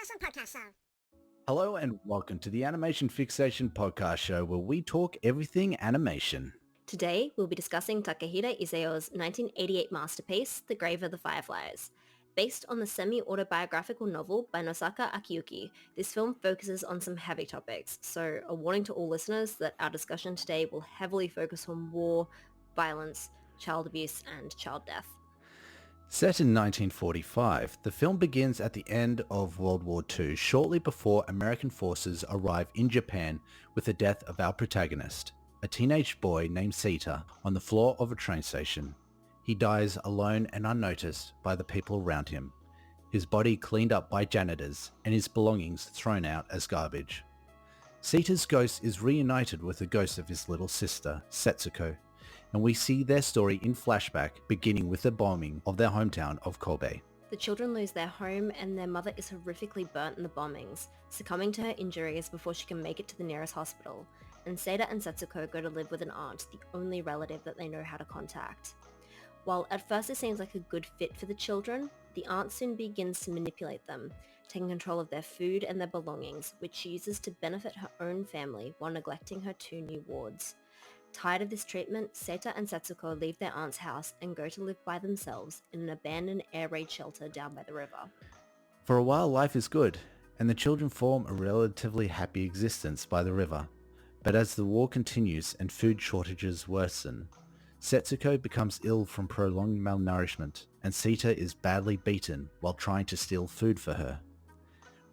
podcast show. Hello and welcome to the Animation Fixation podcast show where we talk everything animation. Today, we'll be discussing Takahata Isao's 1988 masterpiece, The Grave of the Fireflies. Based on the semi-autobiographical novel by Nosaka Akiyuki, this film focuses on some heavy topics, so a warning to all listeners that our discussion today will heavily focus on war, violence, child abuse, and child death. Set in 1945, the film begins at the end of World War II, shortly before American forces arrive in Japan with the death of our protagonist, a teenage boy named Seita, on the floor of a train station. He dies alone and unnoticed by the people around him, his body cleaned up by janitors and his belongings thrown out as garbage. Seita's ghost is reunited with the ghost of his little sister, Setsuko, and we see their story in flashback, beginning with the bombing of their hometown of Kobe. The children lose their home and their mother is horrifically burnt in the bombings, succumbing to her injuries before she can make it to the nearest hospital, and Seita and Setsuko go to live with an aunt, the only relative that they know how to contact. While at first it seems like a good fit for the children, the aunt soon begins to manipulate them, taking control of their food and their belongings, which she uses to benefit her own family while neglecting her two new wards. Tired of this treatment, Seita and Setsuko leave their aunt's house and go to live by themselves in an abandoned air raid shelter down by the river. For a while life is good, and the children form a relatively happy existence by the river. But as the war continues and food shortages worsen, Setsuko becomes ill from prolonged malnourishment, and Seita is badly beaten while trying to steal food for her.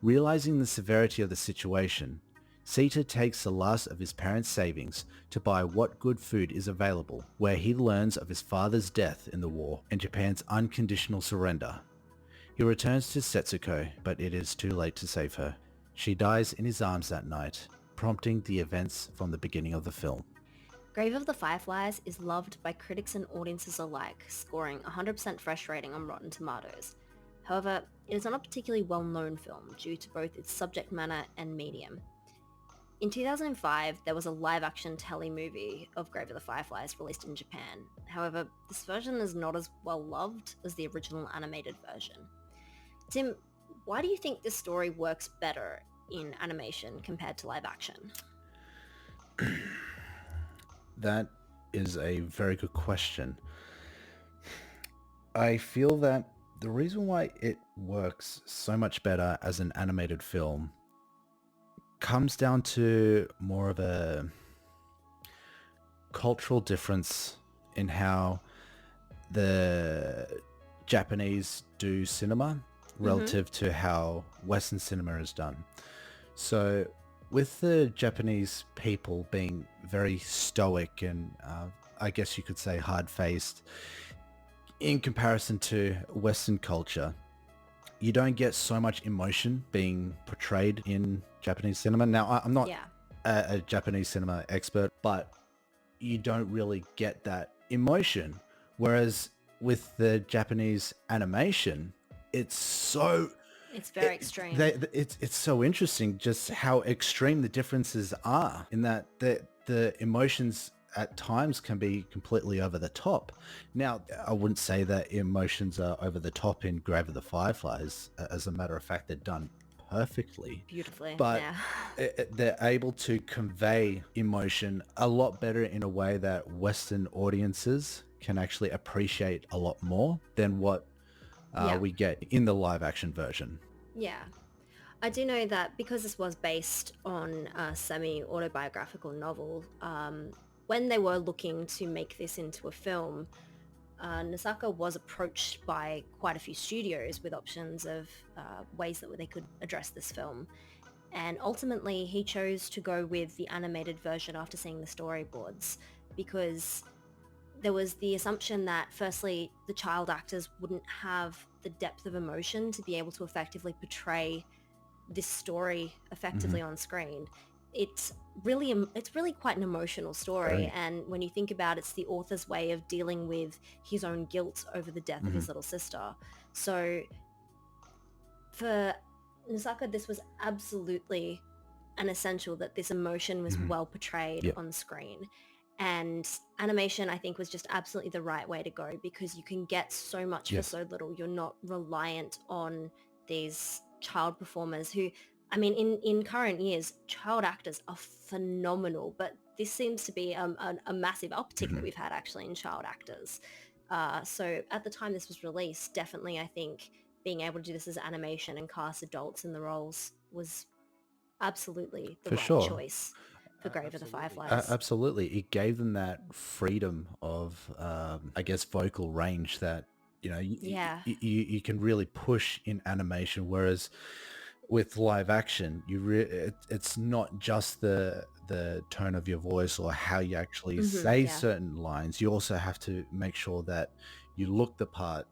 Realizing the severity of the situation, Seita takes the last of his parents' savings to buy what good food is available, where he learns of his father's death in the war and Japan's unconditional surrender. He returns to Setsuko, but it is too late to save her. She dies in his arms that night, prompting the events from the beginning of the film. Grave of the Fireflies is loved by critics and audiences alike, scoring 100% fresh rating on Rotten Tomatoes. However, it is not a particularly well-known film due to both its subject matter and medium. In 2005, there was a live-action telemovie of Grave of the Fireflies released in Japan. However, this version is not as well-loved as the original animated version. Tim, why do you think this story works better in animation compared to live-action? That is a very good question. I feel that the reason why it works so much better as an animated film comes down to more of a cultural difference in how the Japanese do cinema relative to how Western cinema is done. So with the Japanese people being very stoic and I guess you could say hard-faced in comparison to Western culture, you don't get so much emotion being portrayed in Japanese cinema. Now, I'm not a Japanese cinema expert, but you don't really get that emotion. Whereas with the Japanese animation, it's very extreme. It's so interesting just how extreme the differences are in that the emotions at times can be completely over the top. Now, I wouldn't say that emotions are over the top in Grave of the Fireflies. As a matter of fact, they're done perfectly. Beautifully, but yeah. They're able to convey emotion a lot better in a way that Western audiences can actually appreciate a lot more than what we get in the live action version. Yeah. I do know that because this was based on a semi-autobiographical novel, when they were looking to make this into a film, Nosaka was approached by quite a few studios with options of ways that they could address this film. And ultimately, he chose to go with the animated version after seeing the storyboards because there was the assumption that, firstly, the child actors wouldn't have the depth of emotion to be able to effectively portray this story effectively on screen. It's really quite an emotional story, Right. and when you think about it, it's the author's way of dealing with his own guilt over the death of his little sister. So for Nosaka, this was absolutely an essential that this emotion was well portrayed on screen. And animation, I think, was just absolutely the right way to go because you can get so much for so little. You're not reliant on these child performers who, I mean, in current years, child actors are phenomenal, but this seems to be a massive uptick that Mhm. we've had actually in child actors. So at the time this was released, definitely I think being able to do this as animation and cast adults in the roles was absolutely the For right sure. choice for Grave of the Absolutely. Fireflies. Absolutely. It gave them that freedom of, I guess, vocal range that, Yeah. you can really push in animation. Whereas with live action, it's not just the tone of your voice or how you actually say Yeah. certain lines. You also have to make sure that you look the part.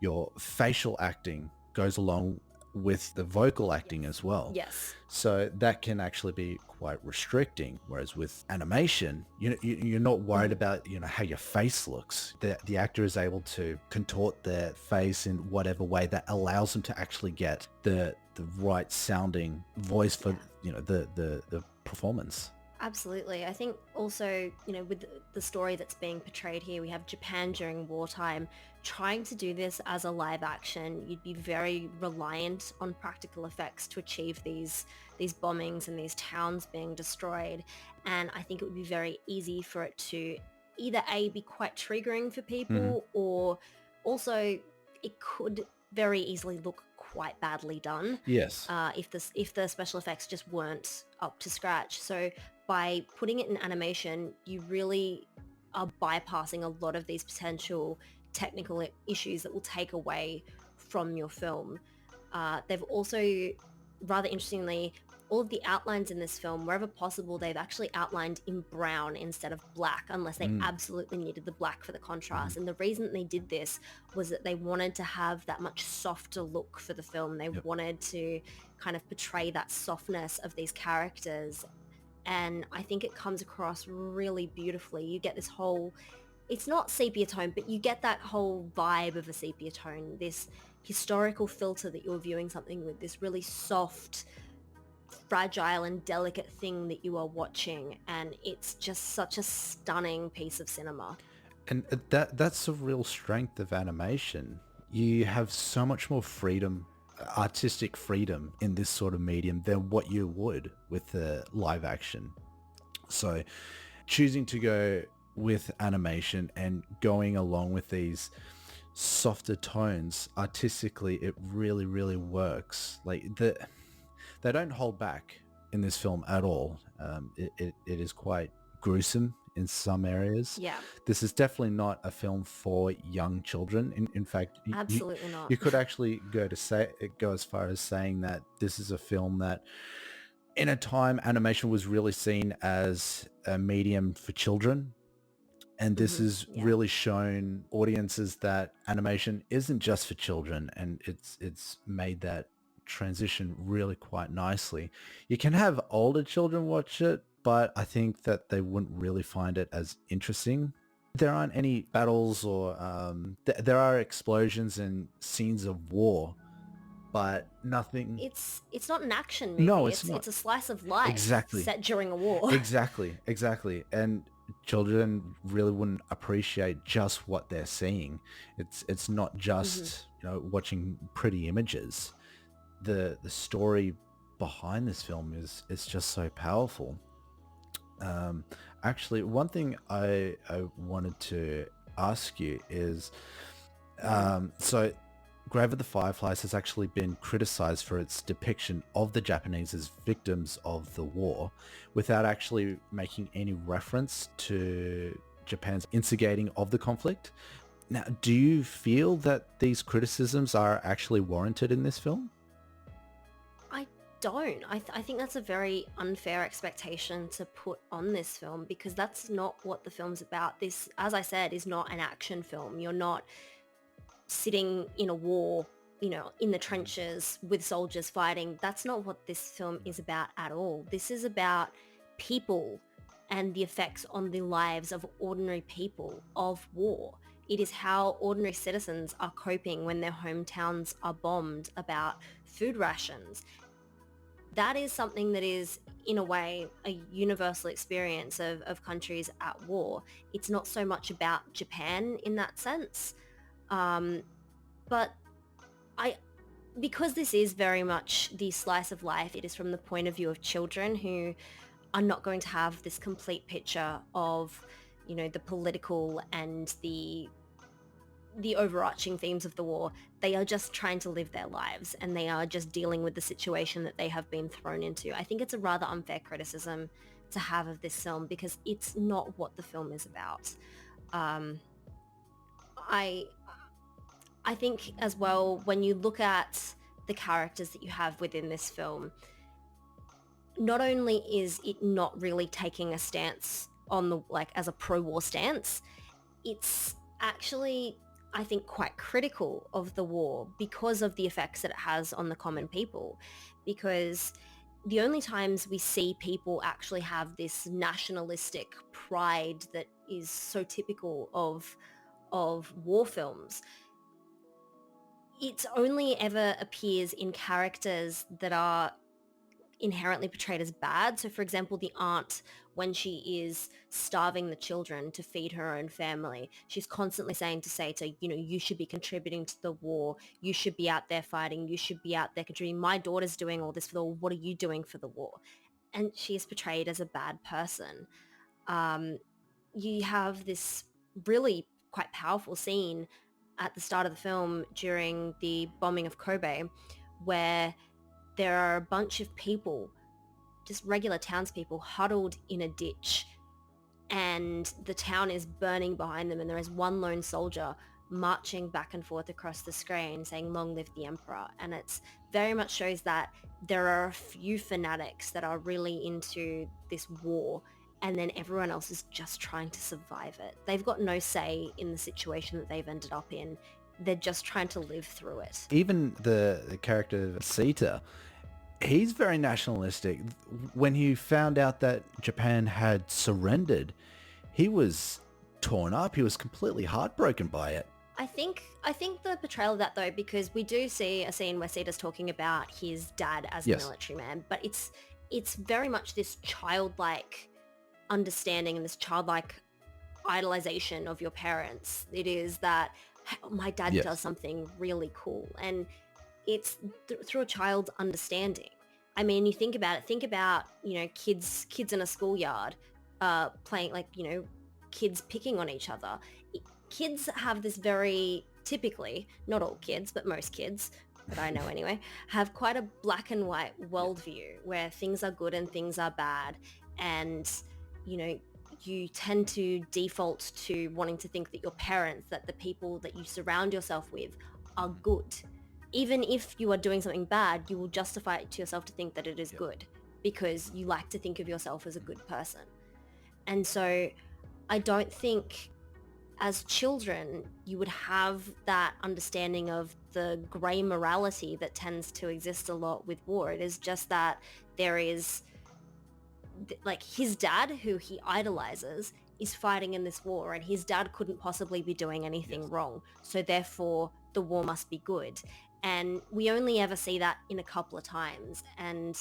Your facial acting goes along with the vocal acting as well. Yes. So that can actually be quite restricting. Whereas with animation, you're not worried about how your face looks. The actor is able to contort their face in whatever way that allows them to actually get the right sounding voice for the performance. Absolutely. I think also, with the story that's being portrayed here, we have Japan during wartime. Trying to do this as a live action, you'd be very reliant on practical effects to achieve these bombings and these towns being destroyed. And I think it would be very easy for it to either A, be quite triggering for Hmm. people, or also it could very easily look quite badly done Yes. if the special effects just weren't up to scratch. So by putting it in animation, you really are bypassing a lot of these potential technical issues that will take away from your film. They've also, rather interestingly, all of the outlines in this film, wherever possible, they've actually outlined in brown instead of black, unless they Mm. absolutely needed the black for the Mhm. contrast. And the reason that they did this was that they wanted to have that much softer look for the film. They Yep. wanted to kind of portray that softness of these characters, and I think it comes across really beautifully. You get this whole, it's not sepia tone, but you get that whole vibe of a sepia tone, this historical filter that you're viewing something with, this really soft, fragile and delicate thing that you are watching, and it's just such a stunning piece of cinema. And that's a real strength of animation. You have so much more freedom, artistic freedom in this sort of medium than what you would with the live action. So choosing to go with animation and going along with these softer tones artistically, it really, really works. They don't hold back in this film at all. It is quite gruesome in some areas. Yeah, This is definitely not a film for young children. In fact, absolutely not. you could actually go as far as saying that this is a film that in a time animation was really seen as a medium for children, and this has Yeah. really shown audiences that animation isn't just for children, and it's made that transition really quite nicely. You can have older children watch it, but I think that they wouldn't really find it as interesting. There aren't any battles or there are explosions and scenes of war, but nothing. It's not an action No, movie. it's It's not. a slice of life Exactly. set during a war. Exactly. And children really wouldn't appreciate just what they're seeing. It's not just, watching pretty images. The story behind this film is just so powerful. Um, Actually, one thing I wanted to ask you is, so Grave of the Fireflies has actually been criticized for its depiction of the Japanese as victims of the war without actually making any reference to Japan's instigating of the conflict. Now, do you feel that these criticisms are actually warranted in this film? I don't. I think that's a very unfair expectation to put on this film, because that's not what the film's about. This, as I said, is not an action film. You're not sitting in a war, in the trenches with soldiers fighting. That's not what this film is about at all. This is about people and the effects on the lives of ordinary people of war. It is how ordinary citizens are coping when their hometowns are bombed, about food rations. That is something that is, in a way, a universal experience of countries at war. It's not so much about Japan in that sense. Um, but I because this is very much the slice of life, it is from the point of view of children who are not going to have this complete picture of, the political and the overarching themes of the war. They are just trying to live their lives, and they are just dealing with the situation that they have been thrown into. I think it's a rather unfair criticism to have of this film because it's not what the film is about. Um, I I think as well, when you look at the characters that you have within this film, not only is it not really taking a stance on the, like, as a pro-war stance, it's actually, I think, quite critical of the war because of the effects that it has on the common people. Because the only times we see people actually have this nationalistic pride that is so typical of war films, it only ever appears in characters that are inherently portrayed as bad. So for example, the aunt, when she is starving the children to feed her own family, she's constantly saying to Seita, you should be contributing to the war. You should be out there fighting. You should be out there contributing. My daughter's doing all this for the war. What are you doing for the war? And she is portrayed as a bad person. Um, you have this really quite powerful scene at the start of the film during the bombing of Kobe, where there are a bunch of people, just regular townspeople, huddled in a ditch, and the town is burning behind them, and there is one lone soldier marching back and forth across the screen saying, "Long live the Emperor." And it's very much shows that there are a few fanatics that are really into this war, and then everyone else is just trying to survive it. They've got no say in the situation that they've ended up in. They're just trying to live through it. Even the character of Seita, he's very nationalistic. When he found out that Japan had surrendered, he was torn up. He was completely heartbroken by it. I think the portrayal of that, though, because we do see a scene where Sita's talking about his dad as a Yes. military man, but it's very much this childlike understanding and this childlike idolization of your parents. It is that, "Oh, my dad Yes. does something really cool," and it's through a child's understanding. I mean, you think about it. Think about, kids in a schoolyard, playing, like, kids picking on each other. Kids have this very, typically, not all kids, but most kids that I know anyway, have quite a black and white worldview where things are good and things are bad. And, you know, you tend to default to wanting to think that your parents, that the people that you surround yourself with are good. Even if you are doing something bad, you will justify it to yourself to think that it is good because you like to think of yourself as a good person. And so I don't think as children you would have that understanding of the grey morality that tends to exist a lot with war. It is just that there is, like, his dad, who he idolizes, is fighting in this war, and his dad couldn't possibly be doing anything wrong. So therefore, the war must be good. And we only ever see that in a couple of times, and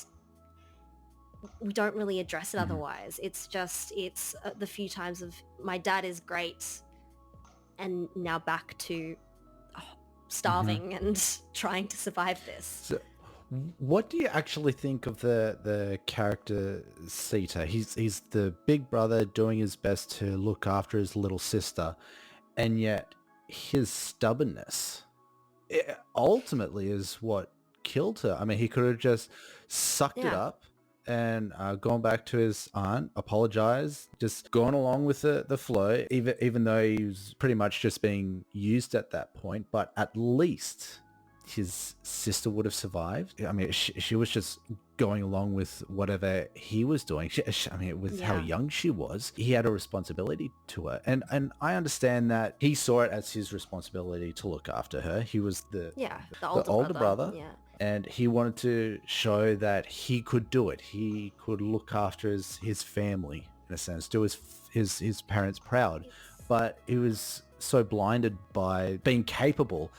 we don't really address it otherwise. It's the few times of, my dad is great, and now back to starving and trying to survive this. So, what do you actually think of the character Seita? He's the big brother doing his best to look after his little sister, and yet his stubbornness ultimately is what killed her. I mean, he could have just sucked it Yeah. up and gone back to his aunt, apologized, just gone along with the flow, even though he was pretty much just being used at that point. But at least his sister would have survived. I mean, she was just going along with whatever he was doing. I mean, with how Yeah. young she was, he had a responsibility to her. And I understand that he saw it as his responsibility to look after her. He was the older brother. Yeah. And he wanted to show that he could do it. He could look after his family, in a sense, do his parents proud. But he was so blinded by being capable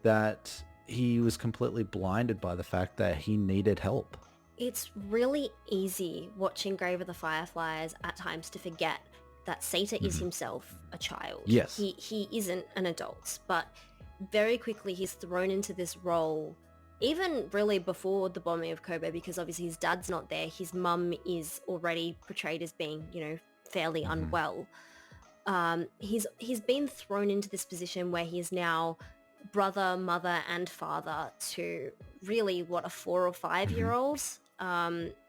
that he was completely blinded by the fact that he needed help. It's really easy watching Grave of the Fireflies at times to forget that Seita is himself a child. Yes. He isn't an adult, but very quickly he's thrown into this role even really before the bombing of Kobe, because obviously his dad's not there, his mum is already portrayed as being, fairly Hmm. unwell. He's been thrown into this position where he is now brother, mother, and father to really what a 4 or 5 year Hmm. old.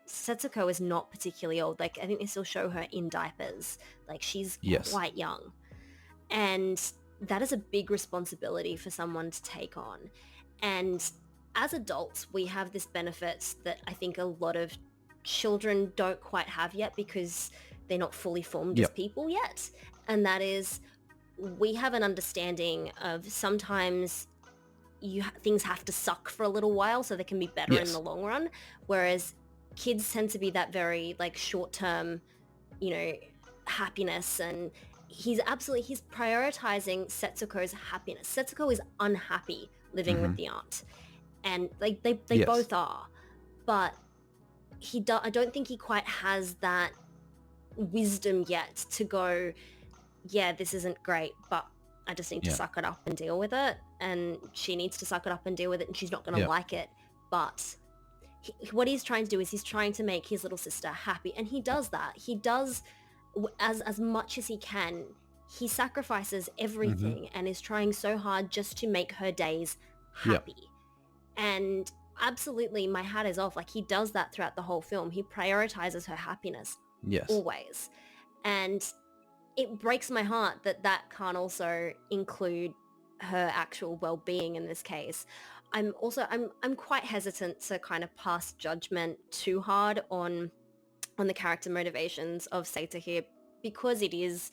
Setsuko is not particularly old. Like I think they still show her in diapers. Like she's Yes. quite young, and that is a big responsibility for someone to take on. And as adults, we have this benefit that I think a lot of children don't quite have yet because they're not fully formed as Yep. people yet. And that is we have an understanding of sometimes things have to suck for a little while so they can be better in Yes. the long run. Whereas kids tend to be that very like short term, you know, happiness, and he's prioritizing Setsuko's happiness. Setsuko is unhappy living Hmm. with the aunt, and like they Yes. both are, but I don't think he quite has that wisdom yet to go, yeah, this isn't great, but I just need to Yeah. suck it up and deal with it, and she needs to suck it up and deal with it, and she's not going to Yeah. like it, but what he's trying to do is he's trying to make his little sister happy, and he does that. He does as much as he can. He sacrifices Hmm. everything and is trying so hard just to make her days Yep. happy. And absolutely, my hat is off. Like he does that throughout the whole film. He prioritizes her happiness Yes. always, and it breaks my heart that that can't also include her actual well-being in this case. I'm quite hesitant to kind of pass judgment too hard on the character motivations of Seita here, because it is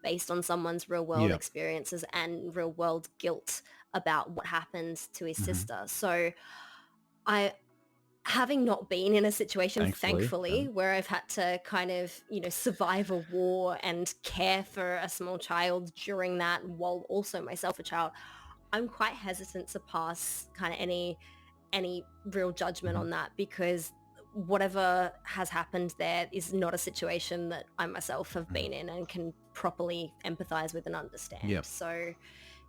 based on someone's real world Yeah. experiences and real world guilt about what happened to his Hmm. sister. So I, having not been in a situation, Thankfully. thankfully, where I've had to kind of, survive a war and care for a small child during that while also myself a child, I'm quite hesitant to pass kind of any real judgment Mhm. on that, because whatever has happened there is not a situation that I myself have Mhm. been in and can properly empathize with and understand. Yep. So,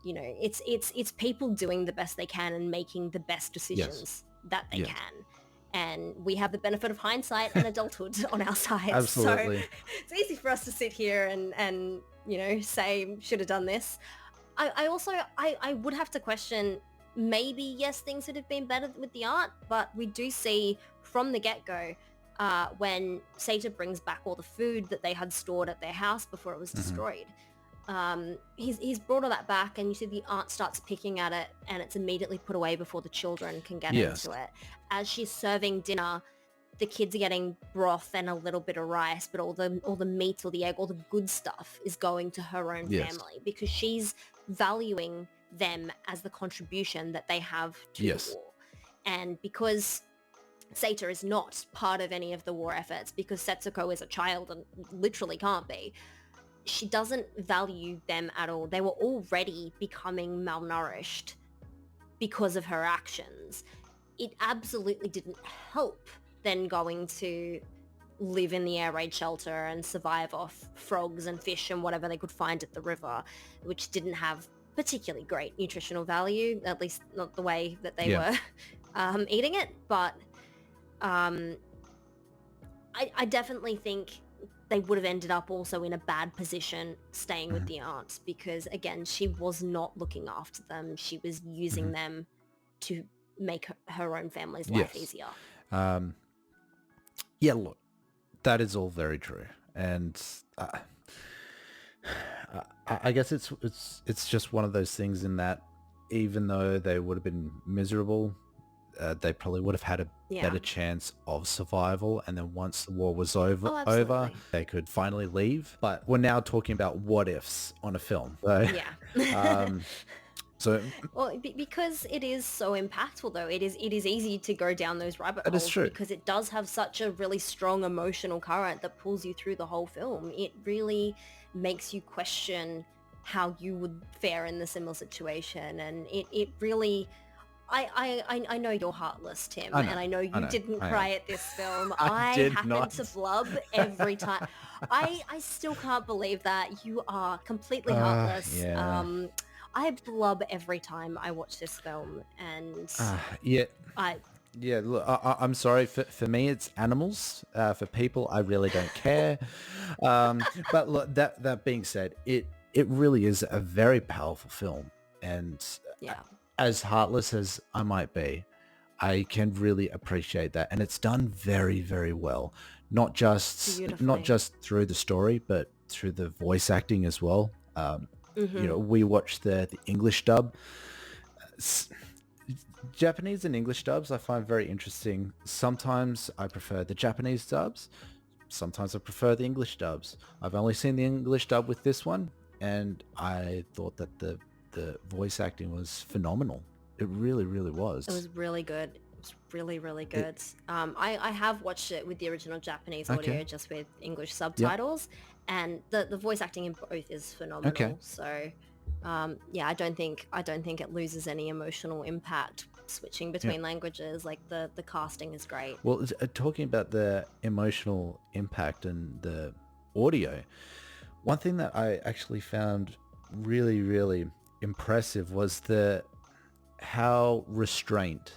it's people doing the best they can and making the best Yes. decisions that they Yes. can. And we have the benefit of hindsight and adulthood on our side. So Absolutely. it's easy for us to sit here and say should have done this. I also I would have to question, maybe yes, things would have been better with the art, but we do see from the get-go when Seita brings back all the food that they had stored at their house before it was Mhm. destroyed. He's brought all that back, and you see the aunt starts picking at it, and it's immediately put away before the children can get Yes. into it. As she's serving dinner, the kids are getting broth and a little bit of rice, but all the meat or the egg, all the good stuff is going to her own Yes. family, because she's valuing them as the contribution that they have to the Yes. war. And because Seita is not part of any of the war efforts, because Setsuko is a child and literally can't be, she doesn't value them at all. They were already becoming malnourished because of her actions. It absolutely didn't help then going to live in the air raid shelter and survive off frogs and fish and whatever they could find at the river, which didn't have particularly great nutritional value, at least not the way that they Yeah. were eating it. But um, I definitely think they would have ended up also in a bad position staying with Mhm. the aunt, because again, she was not looking after them. She was using Mhm. them to make her own family's life Yes. easier. Um, yeah, look, that is all very true. And I guess it's just one of those things in that even though they would have been miserable, they probably would have had a Yeah. better chance of survival. And then once the war was over, Oh, absolutely. they could finally leave. But we're now talking about what ifs on a film. So, Yeah. um, so Well, because it is so impactful, though, it is easy to go down those rabbit that is holes, true. because it does have such a really strong emotional current that pulls you through the whole film. It really makes you question how you would fare in the similar situation, and it really. I know you're heartless, Tim, I know. and I know I you know. didn't I am. cry at this film. I I did happen not. to blub every time. I still can't believe that. You are completely heartless. Yeah. I blub every time I watch this film, and Yeah, I yeah. Look, I'm sorry. For me, it's animals. For people, I really don't care. But look, that being said, it really is a very powerful film, and uh, yeah, as heartless as I might be, I can really appreciate that, and it's done very, very well. Not beautifully. just through the story, but through the voice acting as well. Mm-hmm. We watched the English dub. S- Japanese and English dubs I find very interesting. Sometimes I prefer the Japanese dubs. Sometimes I prefer the English dubs. I've only seen the English dub with this one, and I thought that the voice acting was phenomenal. It really, really It was. was really good. It was really, really It good. I have watched it with the original Japanese okay. audio, just with English Yep. subtitles, and the voice acting in both is Okay. phenomenal. So, yeah, I don't think it loses any emotional impact switching Yep. between languages. Like the casting is great. Well, talking about the emotional impact and the audio, one thing that I actually found really, really impressive was the how restrained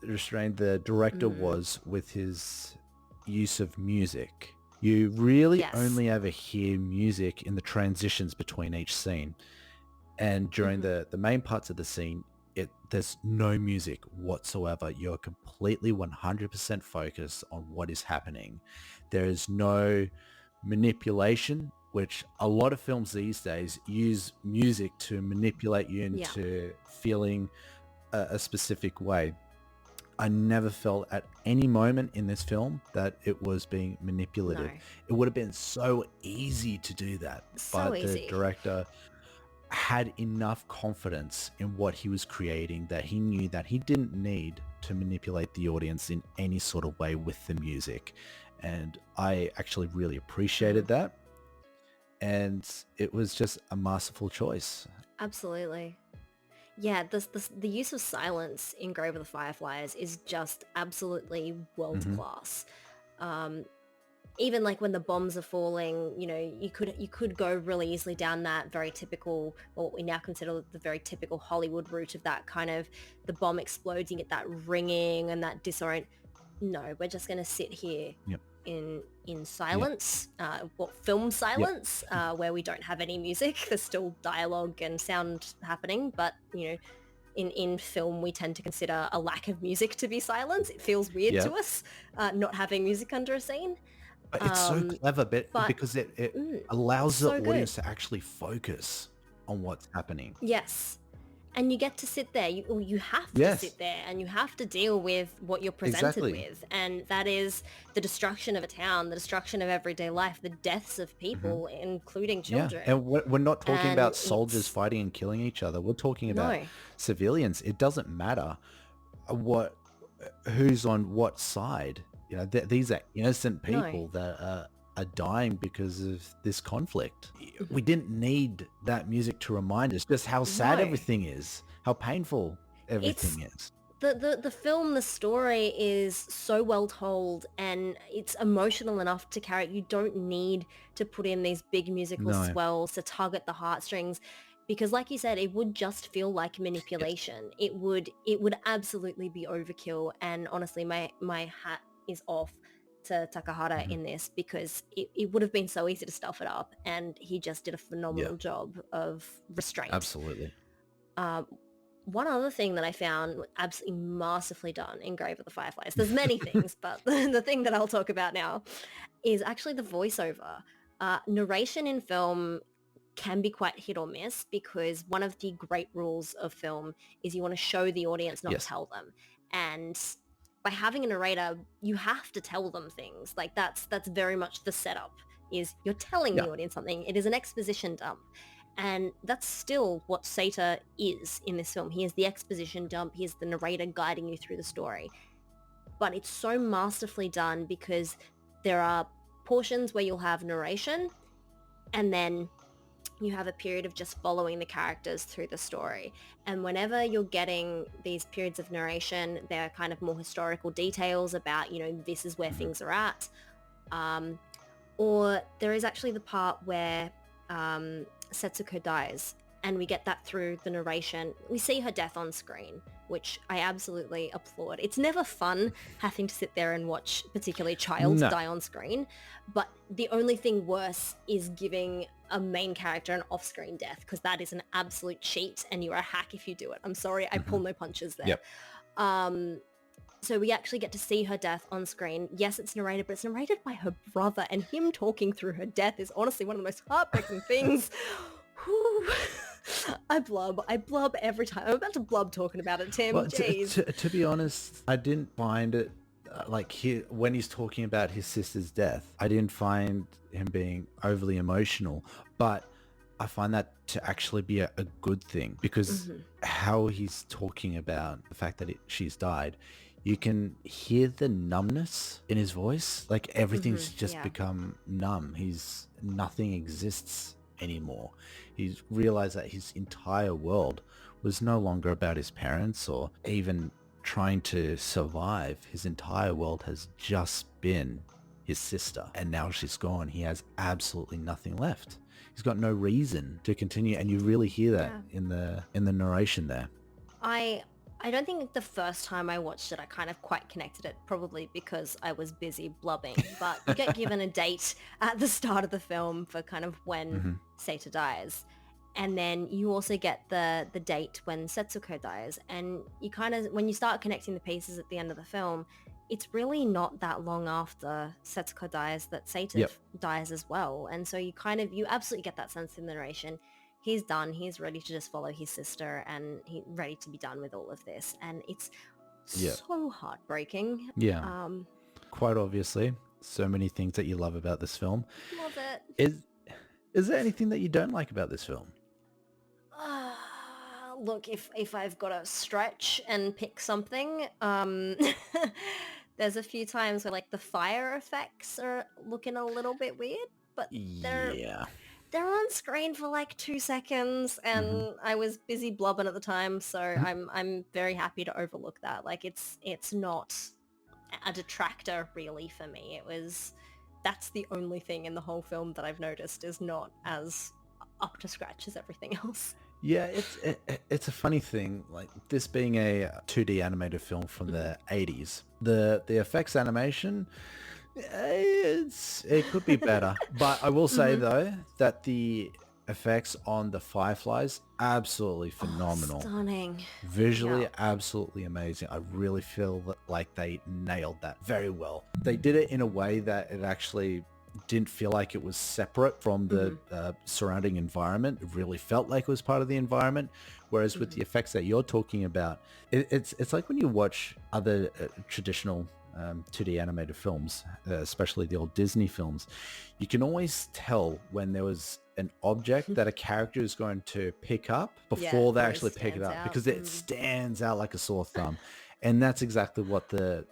the director Mm, was with his use of music. You really yes. only ever hear music in the transitions between each scene. And during Hmm. the main parts of the scene, there's no music whatsoever. You're completely 100% focused on what is happening. There is no manipulation, which a lot of films these days use music to manipulate you Yeah. into feeling a specific way. I never felt at any moment in this film that it was being No. manipulative. It would have been so easy to do that, So but the easy. director had enough confidence in what he was creating that he knew that he didn't need to manipulate the audience in any sort of way with the music. And I actually really appreciated Mm, that. And it was just a masterful choice. absolutely. Yeah, the use of silence in Grave of the Fireflies is just absolutely world Hmm. class. Um, Even like when the bombs are falling, you could go really easily down that very typical, or what we now consider the very typical Hollywood route of that kind of the bomb explodes, you get that ringing and that disorient. No, we're just going to sit here Yep. in Yep. silence, what film Yep. silence, where we don't have any music. There's still dialogue and sound happening, but in film we tend to consider a lack of music to be silence. It feels weird to Yep. us, not having music under a scene. But it's so Um, clever but because it mm, allows the so good. audience to actually focus on what's happening. Yes. And you get to sit there, you have to Yes, sit there and you have to deal with what you're presented exactly. with. And that is the destruction of a town, the destruction of everyday life, the deaths of Hmm. people, including Yeah, children. and we're not talking And about soldiers it's, fighting and killing each other. We're talking about no, civilians. It doesn't matter what who's on what side. These are innocent no. people that are dying because of this conflict. Mhm. We didn't need that music to remind us just how sad No. everything is, how painful It's everything is. the film, the story is so well told and it's emotional enough to carry it. You don't need to put in these big musical No. swells to tug at the heartstrings, because like you said, it would just feel like Yes. manipulation. It would absolutely be overkill, and honestly my hat is off to Takahata Hmm. in this, because it would have been so easy to stuff it up, and he just did a Yeah, phenomenal job of restraint. absolutely. um, One other thing that I found absolutely masterfully done in Grave of the Fireflies, there's many things, but the thing that I'll talk about now is actually the voiceover. Narration in film can be quite hit or miss, because one of the great rules of film is you want to show the audience, not Yes. tell them. And by having a narrator, you have to tell them things. Like that's very much the setup, is you're telling Yeah. the audience something. It is an exposition dump. And that's still what Seita is in this film. He is the exposition dump. He is the narrator guiding you through the story. But it's so masterfully done, because there are portions where you'll have narration, and then you have a period of just following the characters through the story. And whenever you're getting these periods of narration, they're kind of more historical details about, this is where Hmm. things are at. Um, or there is actually the part where Setsuko dies, and we get that through the narration. We see her death on screen, which I absolutely applaud. It's never fun having to sit there and watch particularly a child die on screen, but the only thing worse is giving a main character an off-screen death, because that is an absolute cheat and you're a hack if you do it. I'm sorry, I pull no punches there. Yep. So we actually get to see her death on screen. Yes, it's narrated, but it's narrated by her brother, and him talking through her death is honestly one of the most heartbreaking things. Whew. I blub every time. I'm about to blub talking about it, Tim. Well, Jeez. to be honest, I didn't find it when he's talking about his sister's death, I didn't find him being overly emotional, but I find that to actually be a good thing, because how he's talking about the fact that she's died, you can hear the numbness in his voice. Like everything's just become numb. Nothing exists anymore. He's realized that his entire world was no longer about his parents or even trying to survive. His entire world has just been his sister, and now she's gone. He has absolutely nothing left. He's got no reason to continue, and you really hear that in the narration there. I don't think the first time I watched it, I kind of quite connected it, probably because I was busy blubbing. But you get given a date at the start of the film for kind of when Seita dies. And then you also get the date when Setsuko dies. And you kind of, when you start connecting the pieces at the end of the film, it's really not that long after Setsuko dies that Seita dies as well. And so you absolutely get that sense in the narration. He's done. He's ready to just follow his sister, and he's ready to be done with all of this. And it's so heartbreaking. Yeah. Quite obviously. So many things that you love about this film. Love it. Is there anything that you don't like about this film? Look, if I've got to stretch and pick something, there's a few times where like the fire effects are looking a little bit weird, but they're on screen for like 2 seconds, and I was busy blubbing at the time, so I'm very happy to overlook that. Like it's not a detractor really for me. That's the only thing in the whole film that I've noticed is not as up to scratch as everything else. Yeah, it's a funny thing, like this being a 2D animated film from the 80s. The effects animation, it could be better. But I will say though that the effects on the Fireflies, absolutely phenomenal. Stunning. Visually, absolutely amazing. I really feel like they nailed that very well. They did it in a way that it actually didn't feel like it was separate from the surrounding environment. It really felt like it was part of the environment. Whereas with the effects that you're talking about, it's like when you watch other traditional 2D animated films, especially the old Disney films, you can always tell when there was an object that a character is going to pick up before they actually pick it up, because it stands out like a sore thumb. And that's exactly what the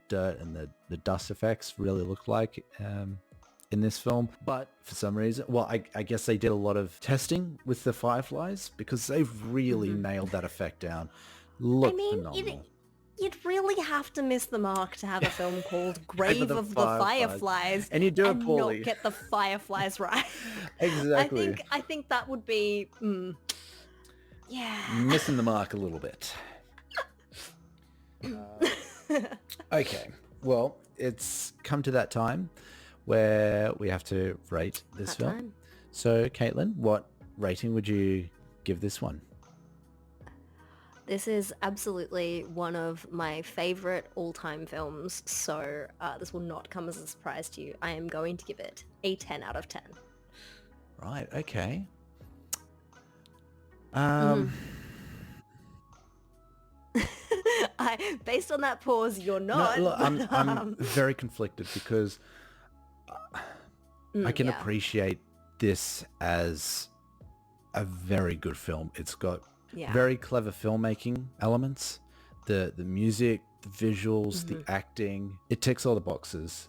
dirt and the dust effects really look like in this film. But for some reason, well, I guess they did a lot of testing with the Fireflies, because they've really nailed that effect down. Phenomenal. You'd really have to miss the mark to have a film called Grave of the Fireflies, and you do it poorly, not get the Fireflies right. Exactly. I think that would be missing the mark a little bit. Okay, well, it's come to that time where we have to rate this film. So, Caitlin, what rating would you give this one? This is absolutely one of my favorite all-time films, so this will not come as a surprise to you. I am going to give it a 10 out of 10. Right, okay. Based on that pause, you're not. No, look, I'm very conflicted, because I can appreciate this as a very good film. It's got very clever filmmaking elements, the music, the visuals, the acting. It ticks all the boxes.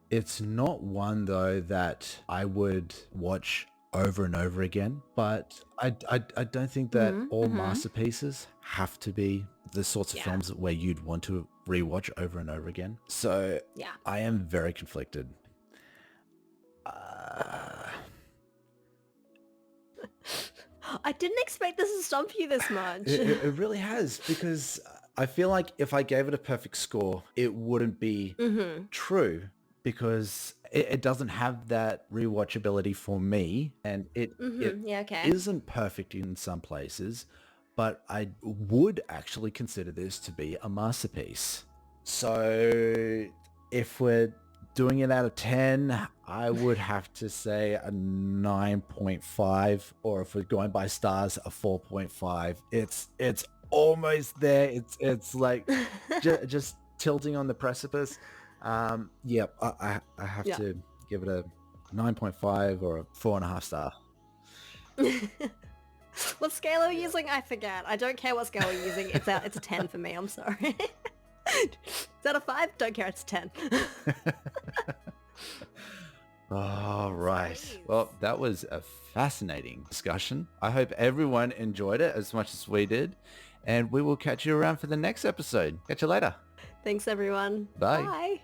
It's not one though that I would watch over and over again, but I don't think that all masterpieces have to be the sorts of films where you'd want to rewatch over and over again. So I am very conflicted. I didn't expect this to stump you this much. It really has, because I feel like if I gave it a perfect score, it wouldn't be Mm-hmm. true, because it doesn't have that rewatchability for me, and it Mm-hmm. Yeah, okay. isn't perfect in some places, but I would actually consider this to be a masterpiece. So if we're doing it out of 10, I would have to say a 9.5, or if we're going by stars, a 4.5. It's almost there. It's like just tilting on the precipice. Yep, I have Yeah. to give it a 9.5 or a 4.5 star. What scale are we using? I forget. I don't care what scale we're using. It's a 10 for me. I'm sorry. Is that a 5? Don't care. It's a 10. All right. Please. Well, that was a fascinating discussion. I hope everyone enjoyed it as much as we did. And we will catch you around for the next episode. Catch you later. Thanks, everyone. Bye. Bye.